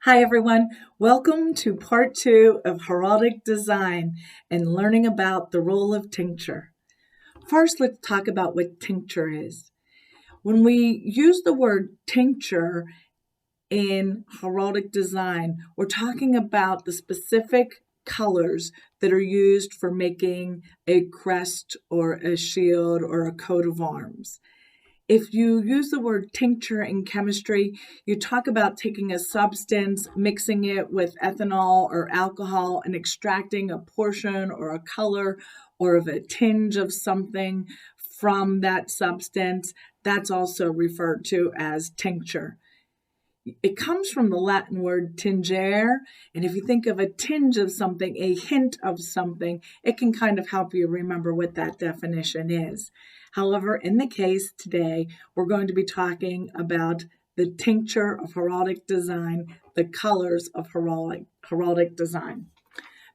Hi everyone, welcome to part 2 of heraldic design and learning about the role of tincture. First, let's talk about what tincture is. When we use the word tincture in heraldic design, we're talking about the specific colors that are used for making a crest or a shield or a coat of arms. If you use the word tincture in chemistry, you talk about taking a substance, mixing it with ethanol or alcohol, and extracting a portion or a color or of a tinge of something from that substance. That's also referred to as tincture. It comes from the Latin word tingere, and if you think of a tinge of something, a hint of something, it can kind of help you remember what that definition is. However, in the case today, we're going to be talking about the tincture of heraldic design, the colors of heraldic design.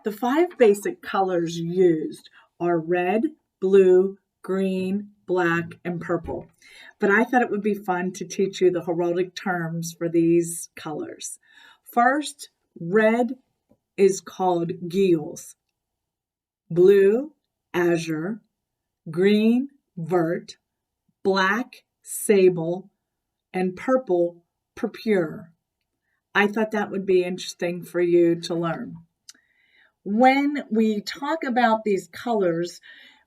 The 5 basic colors used are red, blue, green, black, and purple. But I thought it would be fun to teach you the heraldic terms for these colors. First, red is called gules, blue, azure, green, vert, black, sable, and purple, purpure. I thought that would be interesting for you to learn. When we talk about these colors,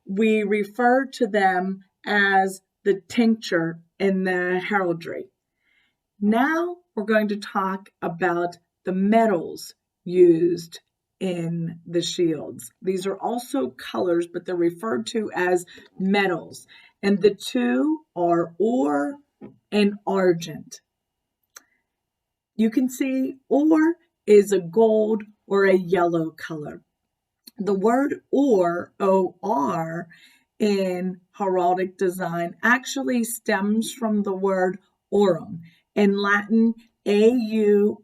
we refer to them as the tincture in the heraldry. Now we're going to talk about the metals used in the shields. These are also colors, but they're referred to as metals. And the two are ore and argent. You can see ore is a gold or a yellow color. The word ore, O-R, in heraldic design actually stems from the word aurum. In Latin, A-U-R-U-M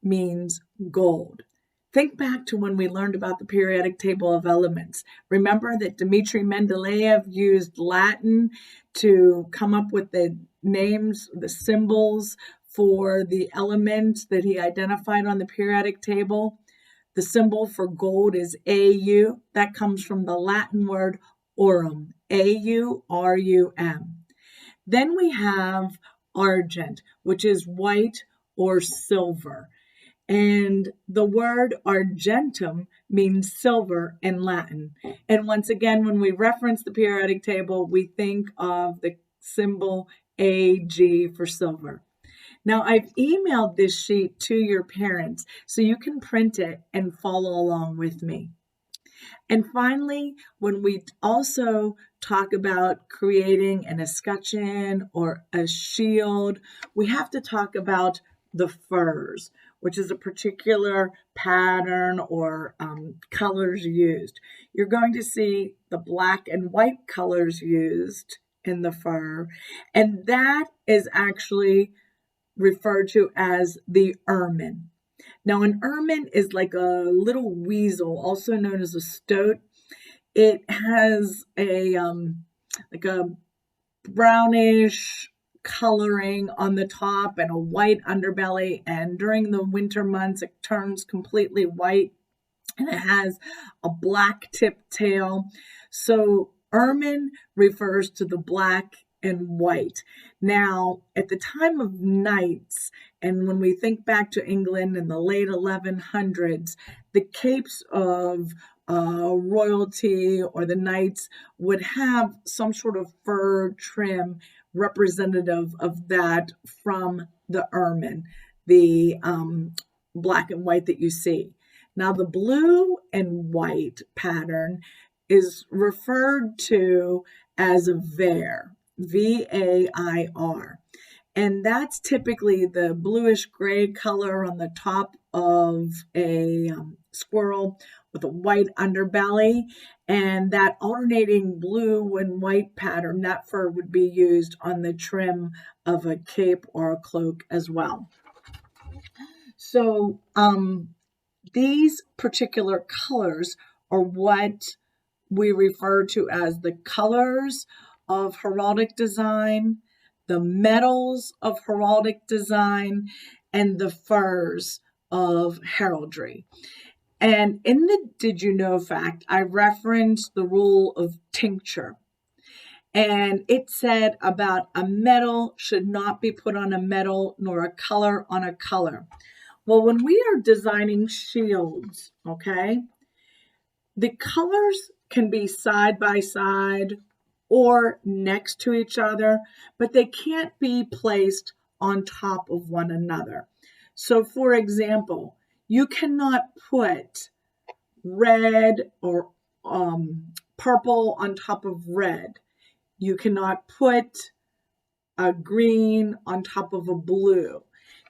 means gold. Think back to when we learned about the periodic table of elements. Remember that Dmitri Mendeleev used Latin to come up with the names, the symbols for the elements that he identified on the periodic table. The symbol for gold is Au. That comes from the Latin word aurum, A-U-R-U-M. Then we have argent, which is white or silver. And the word argentum means silver in Latin. And once again, when we reference the periodic table, we think of the symbol Ag for silver. Now, I've emailed this sheet to your parents so you can print it and follow along with me. And finally, when we also talk about creating an escutcheon or a shield, we have to talk about the furs, which is a particular pattern or colors used. You're going to see the black and white colors used in the fur, and that is actually referred to as the ermine. Now, an ermine is like a little weasel, also known as a stoat. It has a like a brownish coloring on the top and a white underbelly, and during the winter months it turns completely white, and it has a black tip tail. So ermine refers to the black and white. Now, at the time of knights, and when we think back to England in the late 1100s, the capes of royalty or the knights would have some sort of fur trim representative of that from the ermine, the black and white that you see. Now, the blue and white pattern is referred to as a vair. V-A-I-R. And that's typically the bluish gray color on the top of a squirrel with a white underbelly. And that alternating blue and white pattern, that fur would be used on the trim of a cape or a cloak as well. So these particular colors are what we refer to as the colors of heraldic design, the metals of heraldic design, and the furs of heraldry. And in the Did You Know fact, I referenced the rule of tincture. And it said about a metal should not be put on a metal, nor a color on a color. Well, when we are designing shields, okay, the colors can be side by side or next to each other, but they can't be placed on top of one another. So, for example, you cannot put red or purple on top of red. You cannot put a green on top of a blue.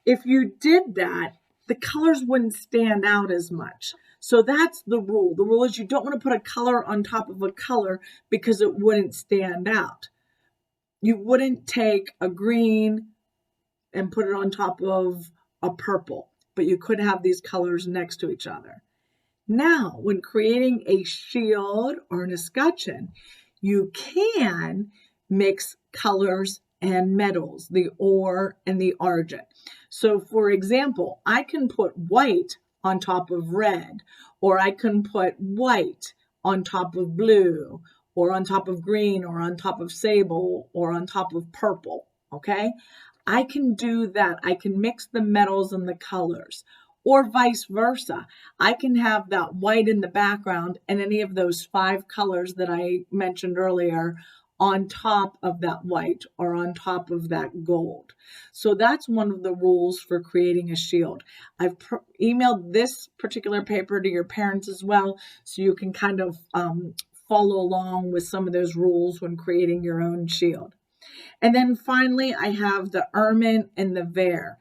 If you did that, the colors wouldn't stand out as much. So that's the rule. The rule is you don't want to put a color on top of a color because it wouldn't stand out. You wouldn't take a green and put it on top of a purple, but you could have these colors next to each other. Now, when creating a shield or an escutcheon, you can mix colors and metals, the ore and the argent. So, for example, I can put white on top of red, or I can put white on top of blue, or on top of green, or on top of sable, or on top of purple, okay? I can do that. I can mix the metals and the colors. Or vice versa. I can have that white in the background and any of those 5 colors that I mentioned earlier on top of that white or on top of that gold. So that's one of the rules for creating a shield. I've emailed this particular paper to your parents as well, so you can kind of follow along with some of those rules when creating your own shield. And then finally, I have the ermine and the vair.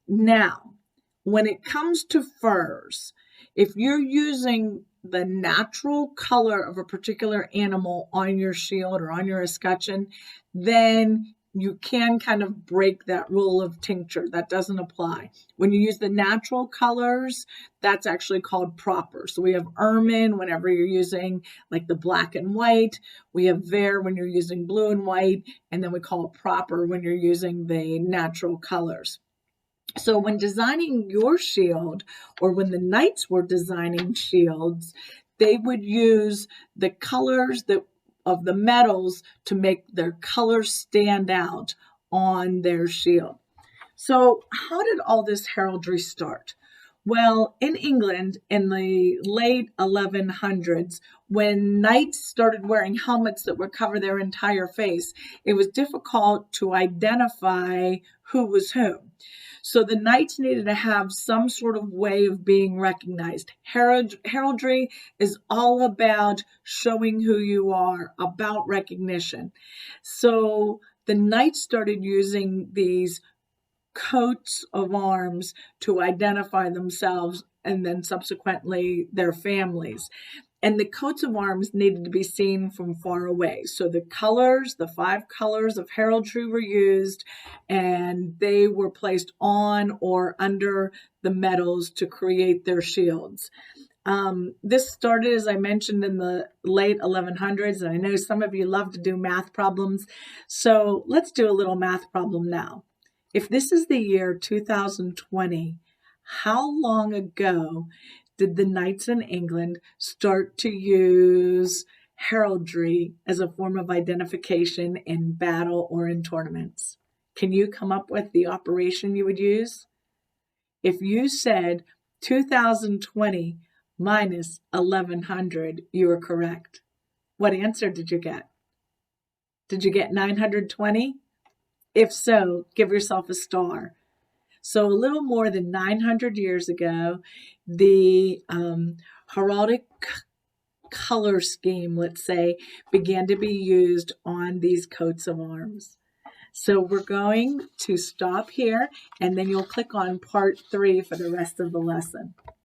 Now, when it comes to furs, if you're using the natural color of a particular animal on your shield or on your escutcheon, then you can kind of break that rule of tincture. That doesn't apply. When you use the natural colors, that's actually called proper. So we have ermine whenever you're using like the black and white. We have vair when you're using blue and white. And then we call it proper when you're using the natural colors. So when designing your shield, or when the knights were designing shields, they would use the colors of the metals to make their colors stand out on their shield. So how did all this heraldry start? Well, in England in the late 1100s, when knights started wearing helmets that would cover their entire face, it was difficult to identify who was who. So the knights needed to have some sort of way of being recognized. Heraldry is all about showing who you are, about recognition. So the knights started using these coats of arms to identify themselves and then subsequently their families. And the coats of arms needed to be seen from far away. So the colors, the 5 colors of heraldry were used, and they were placed on or under the metals to create their shields. This started, as I mentioned, in the late 1100s, and I know some of you love to do math problems. So let's do a little math problem now. If this is the year 2020, how long ago did the knights in England start to use heraldry as a form of identification in battle or in tournaments? Can you come up with the operation you would use? If you said 2020 minus 1100, you were correct. What answer did you get? Did you get 920? If so, give yourself a star. So a little more than 900 years ago, the heraldic color scheme, let's say, began to be used on these coats of arms. So we're going to stop here, and then you'll click on part 3 for the rest of the lesson.